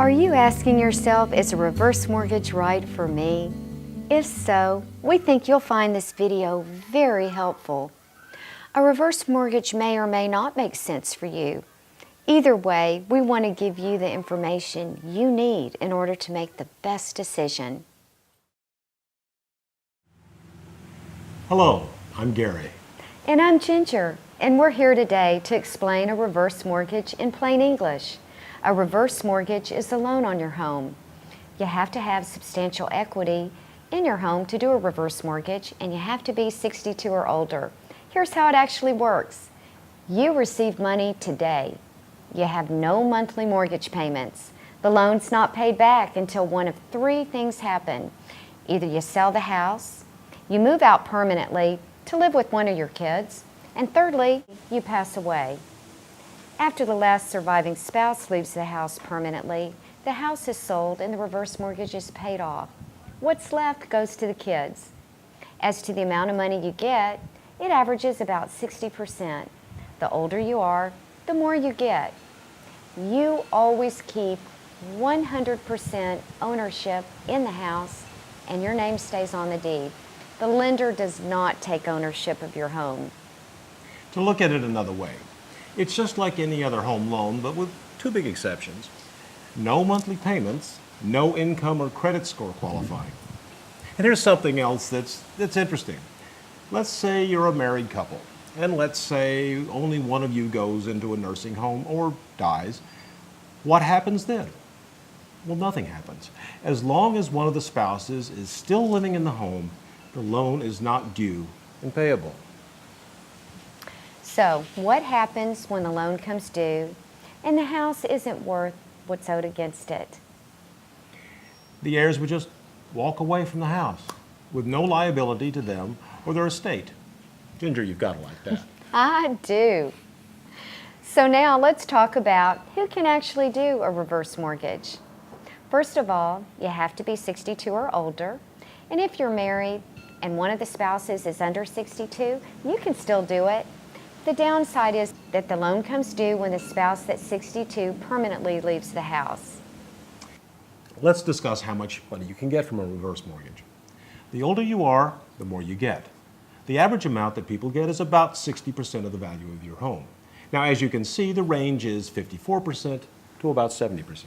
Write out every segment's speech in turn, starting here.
Are you asking yourself, is a reverse mortgage right for me? If so, we think you'll find this video very helpful. A reverse mortgage may or may not make sense for you. Either way, we want to give you the information you need in order to make the best decision. Hello, I'm Gary. And I'm Ginger, and we're here today to explain a reverse mortgage in plain English. A reverse mortgage is a loan on your home. You have to have substantial equity in your home to do a reverse mortgage, and you have to be 62 or older. Here's how it actually works. You receive money today. You have no monthly mortgage payments. The loan's not paid back until one of three things happen. Either you sell the house, you move out permanently to live with one of your kids, and thirdly, you pass away. After the last surviving spouse leaves the house permanently, the house is sold and the reverse mortgage is paid off. What's left goes to the kids. As to the amount of money you get, it averages about 60%. The older you are, the more you get. You always keep 100% ownership in the house and your name stays on the deed. The lender does not take ownership of your home. To look at it another way, it's just like any other home loan, but with two big exceptions. No monthly payments, no income or credit score qualifying. And here's something else that's interesting. Let's say you're a married couple, and let's say only one of you goes into a nursing home or dies. What happens then? Well, nothing happens. As long as one of the spouses is still living in the home, the loan is not due and payable. So, what happens when the loan comes due and the house isn't worth what's owed against it? The heirs would just walk away from the house with no liability to them or their estate. Ginger, you've got to like that. I do. So now let's talk about who can actually do a reverse mortgage. First of all, you have to be 62 or older, and if you're married and one of the spouses is under 62, you can still do it. The downside is that the loan comes due when the spouse that's 62 permanently leaves the house. Let's discuss how much money you can get from a reverse mortgage. The older you are, the more you get. The average amount that people get is about 60% of the value of your home. Now, as you can see, the range is 54% to about 70%.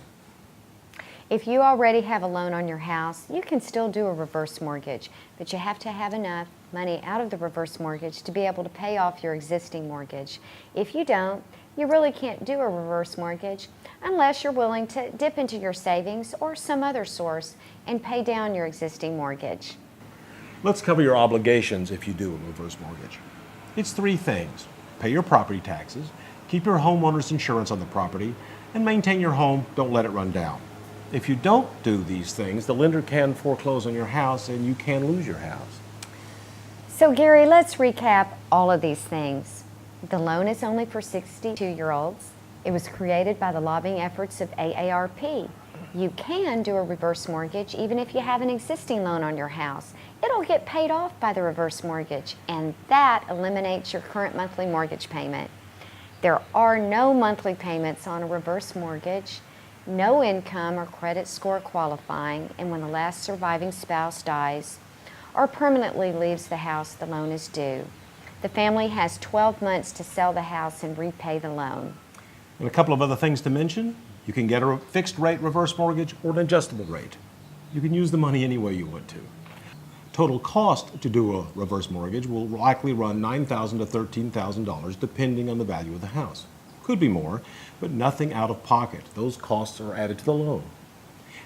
If you already have a loan on your house, you can still do a reverse mortgage, but you have to have enough money out of the reverse mortgage to be able to pay off your existing mortgage. If you don't, you really can't do a reverse mortgage unless you're willing to dip into your savings or some other source and pay down your existing mortgage. Let's cover your obligations if you do a reverse mortgage. It's three things: pay your property taxes, keep your homeowner's insurance on the property, and maintain your home, don't let it run down. If you don't do these things, the lender can foreclose on your house and you can lose your house. So Gary, let's recap all of these things. The loan is only for 62-year-olds. It was created by the lobbying efforts of AARP. You can do a reverse mortgage even if you have an existing loan on your house. It'll get paid off by the reverse mortgage, and that eliminates your current monthly mortgage payment. There are no monthly payments on a reverse mortgage, no income or credit score qualifying, and when the last surviving spouse dies or permanently leaves the house, the loan is due. The family has 12 months to sell the house and repay the loan. And a couple of other things to mention: you can get a fixed rate reverse mortgage or an adjustable rate. You can use the money any way you want to. Total cost to do a reverse mortgage will likely run $9,000 to $13,000 depending on the value of the house. Could be more, but nothing out of pocket. Those costs are added to the loan.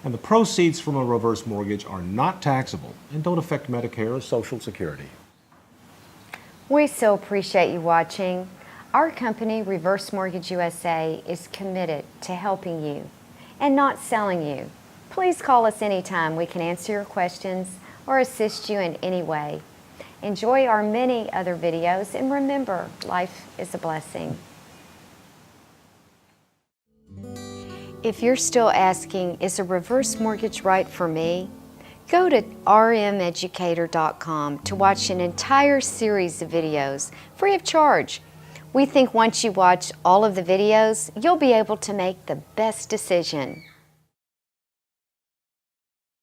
And the proceeds from a reverse mortgage are not taxable and don't affect Medicare or Social Security. We so appreciate you watching. Our company, Reverse Mortgage USA, is committed to helping you and not selling you. Please call us anytime. We can answer your questions or assist you in any way. Enjoy our many other videos, and remember, life is a blessing. If you're still asking, is a reverse mortgage right for me? Go to rmeducator.com to watch an entire series of videos free of charge. We think once you watch all of the videos, you'll be able to make the best decision.